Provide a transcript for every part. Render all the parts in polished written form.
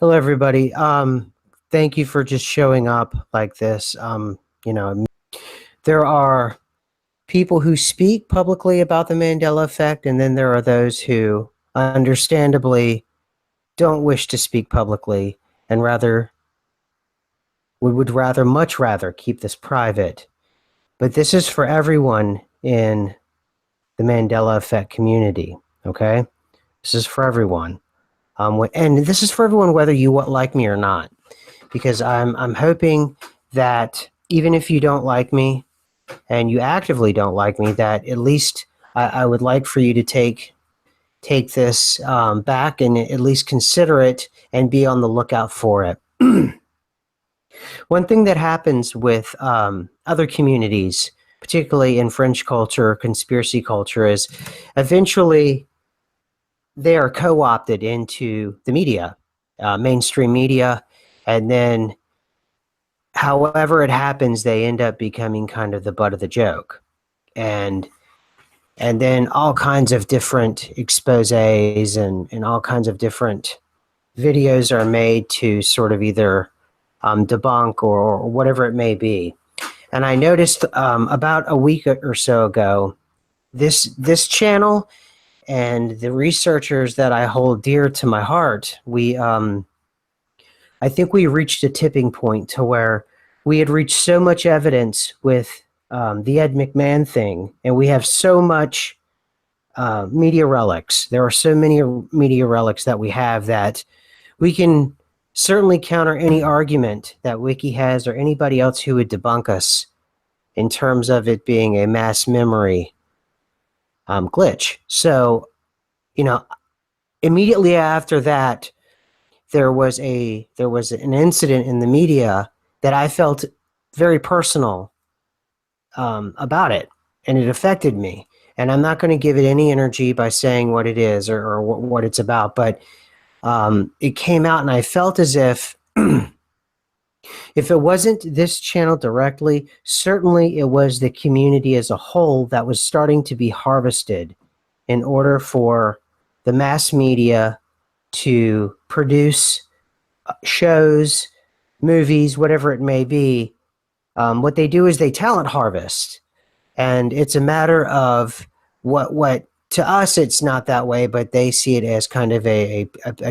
Hello, everybody. Thank you for just showing up like this. There are people who speak publicly about the Mandela effect, and then there are those who understandably don't wish to speak publicly and rather would rather, much rather, keep this private. But this is for everyone in the Mandela effect community, okay? This is for everyone. And this is for everyone whether you like me or not, because I'm hoping that even if you don't like me and you actively don't like me, that at least I would like for you to take this back and at least consider it and be on the lookout for it. One thing that happens with other communities, particularly in French culture, conspiracy culture, is eventually they are co-opted into the media, mainstream media, and then however it happens, they end up becoming kind of the butt of the joke. And then all kinds of different exposés and all kinds of different videos are made to sort of either debunk or whatever it may be. And I noticed about a week or so ago, this channel and the researchers that I hold dear to my heart, I think we reached a tipping point to where we had reached so much evidence with the Ed McMahon thing, and we have so much media relics. There are so many media relics that we have that we can certainly counter any argument that Wiki has or anybody else who would debunk us in terms of it being a mass memory glitch. So, immediately after that, there was an incident in the media that I felt very personal about it, and it affected me. And I'm not going to give it any energy by saying what it is or what it's about, but it came out, and I felt as if if it wasn't this channel directly, certainly it was the community as a whole that was starting to be harvested in order for the mass media to produce shows, movies, whatever it may be. What they do is they talent harvest, and it's a matter of what to us it's not that way, but they see it as kind of a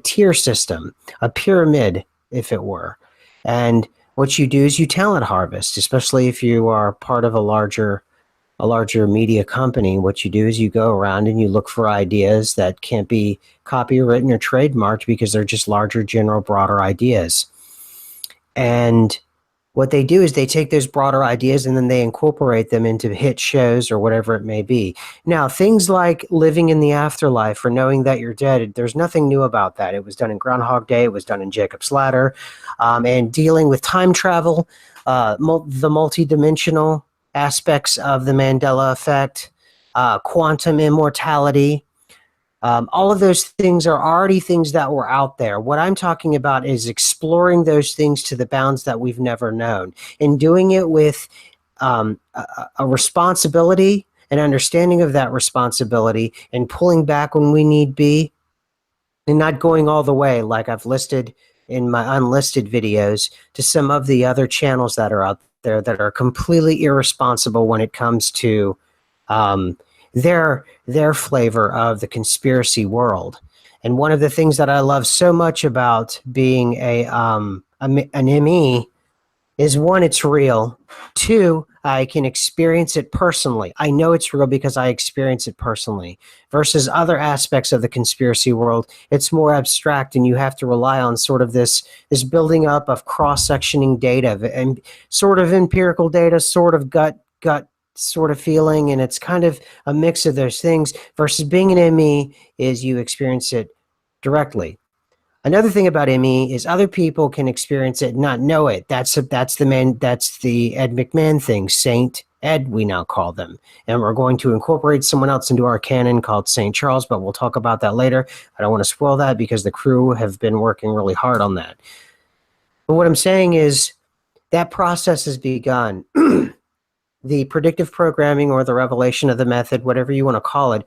tier system, a pyramid, if it were. And what you do is you talent harvest, especially if you are part of a larger media company. What you do is you go around and you look for ideas that can't be copywritten or trademarked because they're just larger, general, broader ideas. And what they do is they take those broader ideas and then they incorporate them into hit shows or whatever it may be. Now, things like living in the afterlife or knowing that you're dead, there's nothing new about that. It was done in Groundhog Day. It was done in Jacob's Ladder. And dealing with time travel, the multidimensional aspects of the Mandela effect, quantum immortality. All of those things are already things that were out there. What I'm talking about is exploring those things to the bounds that we've never known, and doing it with a responsibility, an understanding of that responsibility, and pulling back when we need be, and not going all the way like I've listed in my unlisted videos to some of the other channels that are out there that are completely irresponsible when it comes to their flavor of the conspiracy world. And one of the things that I love so much about being an ME is, one, it's real. Two, I can experience it personally. I know it's real because I experience it personally. Versus other aspects of the conspiracy world, it's more abstract, and you have to rely on sort of this building up of cross-sectioning data and sort of empirical data, sort of gut sort of feeling, and it's kind of a mix of those things. Versus being an ME is you experience it directly. Another thing about ME is other people can experience it and not know it. That's the Ed McMahon thing, Saint Ed, we now call them. And we're going to incorporate someone else into our canon called St. Charles, but we'll talk about that later. I don't want to spoil that because the crew have been working really hard on that. But what I'm saying is that process has begun. the predictive programming or the revelation of the method, whatever you want to call it,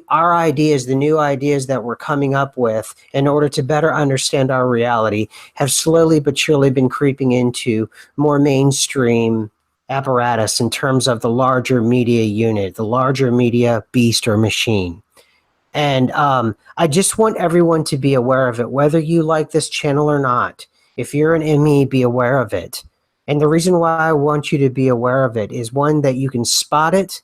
our ideas, the new ideas that we're coming up with in order to better understand our reality, have slowly but surely been creeping into more mainstream apparatus in terms of the larger media unit, the larger media beast or machine. And I just want everyone to be aware of it, whether you like this channel or not. If you're an ME, be aware of it. And the reason why I want you to be aware of it is, one, that you can spot it,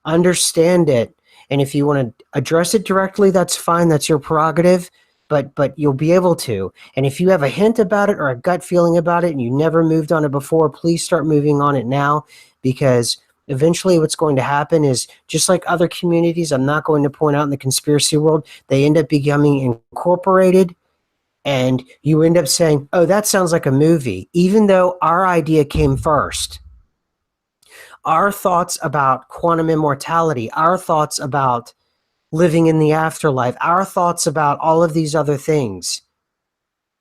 understand it, and if you want to address it directly, that's fine. That's your prerogative. But you'll be able to. And if you have a hint about it or a gut feeling about it and you never moved on it before, please start moving on it now, because eventually what's going to happen is, just like other communities, I'm not going to point out in the conspiracy world, they end up becoming incorporated, and you end up saying, oh, that sounds like a movie, even though our idea came first. Our thoughts about quantum immortality, our thoughts about living in the afterlife, our thoughts about all of these other things,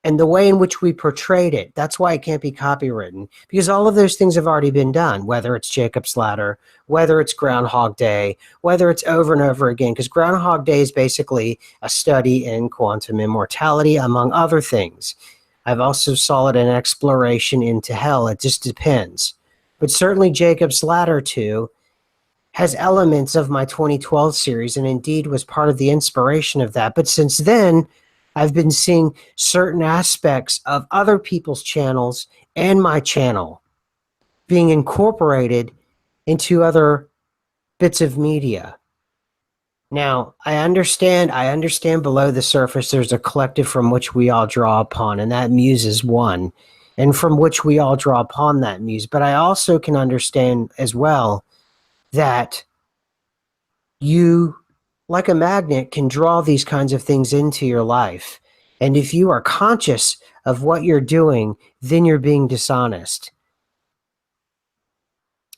and the way in which we portrayed it, that's why it can't be copywritten, because all of those things have already been done, whether it's Jacob's Ladder, whether it's Groundhog Day, whether it's over and over again, because Groundhog Day is basically a study in quantum immortality, among other things. I've also saw it an exploration into hell. It just depends. But certainly Jacob's Ladder 2 has elements of my 2012 series, and indeed was part of the inspiration of that. But since then, I've been seeing certain aspects of other people's channels and my channel being incorporated into other bits of media. Now, I understand below the surface there's a collective from which we all draw upon, and that muse is one, and from which we all draw upon that muse. But I also can understand as well that you, like a magnet, can draw these kinds of things into your life. And if you are conscious of what you're doing, then you're being dishonest.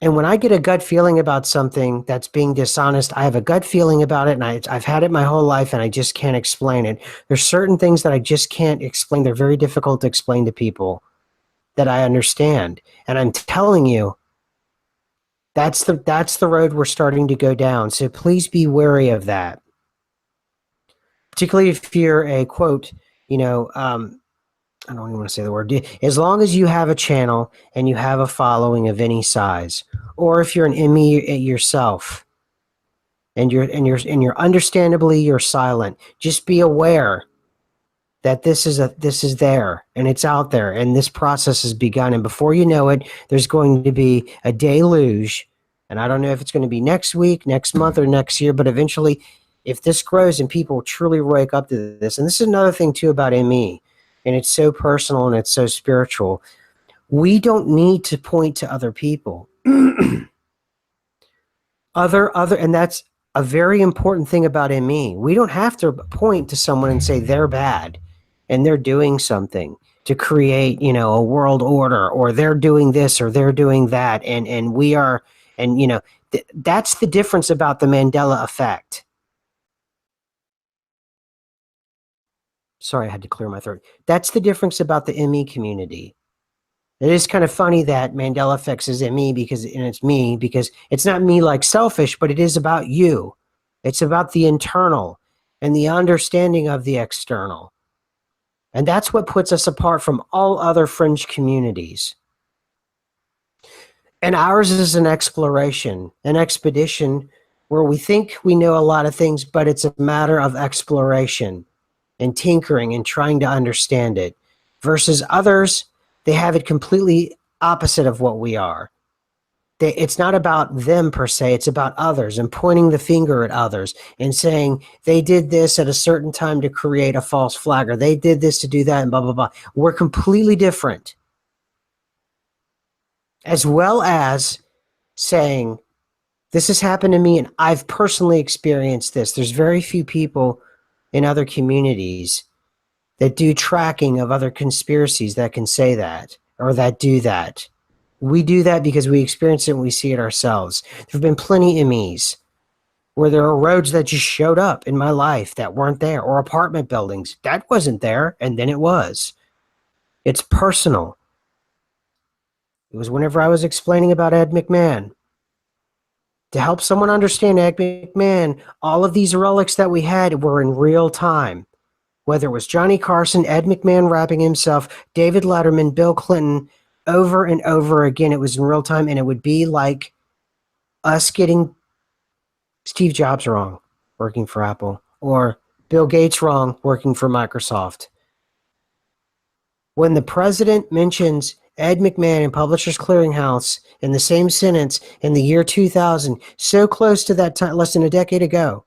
And when I get a gut feeling about something that's being dishonest, I have a gut feeling about it, and I've had it my whole life, and I just can't explain it. There's certain things that I just can't explain. They're very difficult to explain to people that I understand. And I'm telling you, that's the road we're starting to go down. So please be wary of that. Particularly if you're a, quote, I don't even want to say the word. As long as you have a channel and you have a following of any size, or if you're an ME yourself, and you're understandably you're silent, just be aware that this is there, and it's out there, and this process has begun, and before you know it, there's going to be a deluge, and I don't know if it's going to be next week, next month, or next year, but eventually, if this grows and people truly wake up to this, and this is another thing too about ME, and it's so personal and it's so spiritual, we don't need to point to other people. And that's a very important thing about ME. We don't have to point to someone and say they're bad and they're doing something to create, a world order, or they're doing this or they're doing that. And we are, and that's the difference about the Mandela effect. Sorry, I had to clear my throat. That's the difference about the ME community. It is kind of funny that Mandela effect is ME and it's me, because it's not me like selfish, but it is about you. It's about the internal and the understanding of the external. And that's what puts us apart from all other fringe communities. And ours is an exploration, an expedition where we think we know a lot of things, but it's a matter of exploration and tinkering and trying to understand it. Versus others, they have it completely opposite of what we are. It's not about them per se, it's about others, and pointing the finger at others and saying they did this at a certain time to create a false flag, or they did this to do that, and blah, blah, blah. We're completely different. As well as saying, this has happened to me and I've personally experienced this. There's very few people in other communities that do tracking of other conspiracies that can say that, or that do that. We do that because we experience it and we see it ourselves. There have been plenty of MEs where there are roads that just showed up in my life that weren't there, or apartment buildings that wasn't there, and then it was. It's personal. It was whenever I was explaining about Ed McMahon. To help someone understand Ed McMahon, all of these relics that we had were in real time. Whether it was Johnny Carson, Ed McMahon rapping himself, David Letterman, Bill Clinton, over and over again, it was in real time, and it would be like us getting Steve Jobs wrong working for Apple, or Bill Gates wrong working for Microsoft. When the president mentions Ed McMahon and Publishers Clearinghouse in the same sentence in the year 2000, so close to that time, less than a decade ago.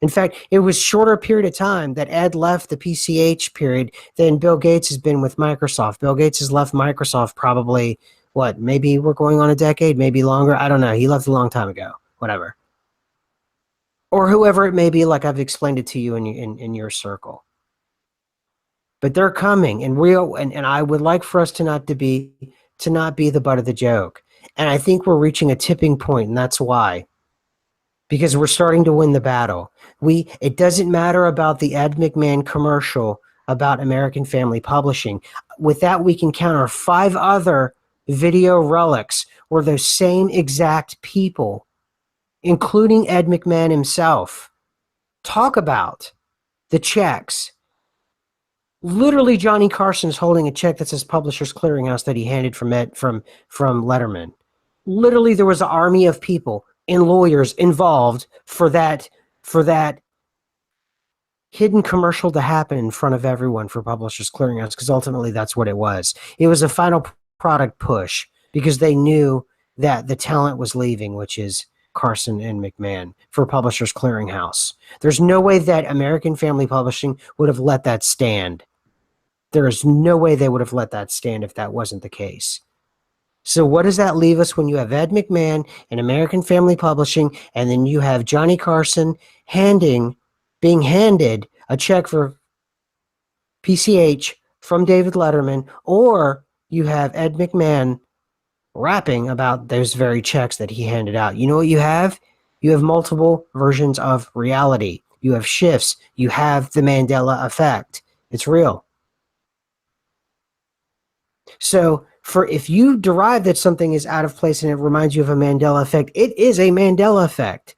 In fact, it was shorter period of time that Ed left the PCH period than Bill Gates has been with Microsoft. Bill Gates has left Microsoft probably, what, maybe we're going on a decade, maybe longer. I don't know. He left a long time ago, whatever. Or whoever it may be, like I've explained it to you in your circle. But they're coming, and I would like for us to not be the butt of the joke. And I think we're reaching a tipping point, and that's why. Because we're starting to win the battle. It doesn't matter about the Ed McMahon commercial about American Family Publishing. With that, we can counter 5 other video relics where those same exact people, including Ed McMahon himself, talk about the checks. Literally, Johnny Carson is holding a check that says Publishers Clearinghouse that he handed from Letterman. Literally, there was an army of people and lawyers involved for that hidden commercial to happen in front of everyone for Publishers Clearinghouse, because ultimately that's what it was. It was a final product push because they knew that the talent was leaving, which is Carson and McMahon, for Publishers Clearinghouse. There's no way that American Family Publishing would have let that stand. There is no way they would have let that stand if that wasn't the case. So what does that leave us when you have Ed McMahon and American Family Publishing, and then you have Johnny Carson being handed a check for PCH from David Letterman, or you have Ed McMahon rapping about those very checks that he handed out? You know what you have? You have multiple versions of reality. You have shifts. You have the Mandela effect. It's real. So if you derive that something is out of place and it reminds you of a Mandela effect, it is a Mandela effect.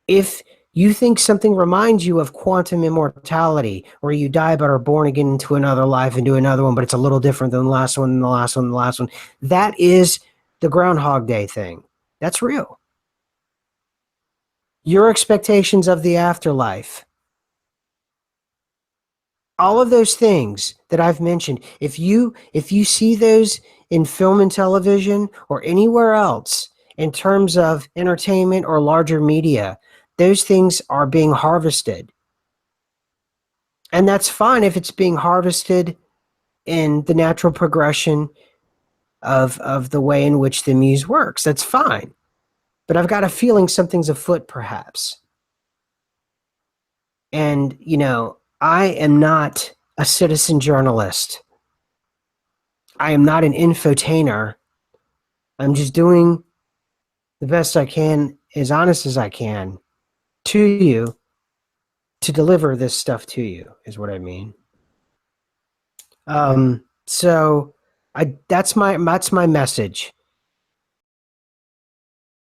If you think something reminds you of quantum immortality, where you die but are born again into another life and do another one, but it's a little different than the last one and the last one and the last one, that is the Groundhog Day thing. That's real. Your expectations of the afterlife. All of those things that I've mentioned, if you see those in film and television or anywhere else in terms of entertainment or larger media, those things are being harvested. And that's fine if it's being harvested in the natural progression of the way in which the muse works. That's fine. But I've got a feeling something's afoot, perhaps. And, I am not a citizen journalist. I am not an infotainer. I'm just doing the best I can, as honest as I can, to you, to deliver this stuff to you, is what I mean. So that's my message.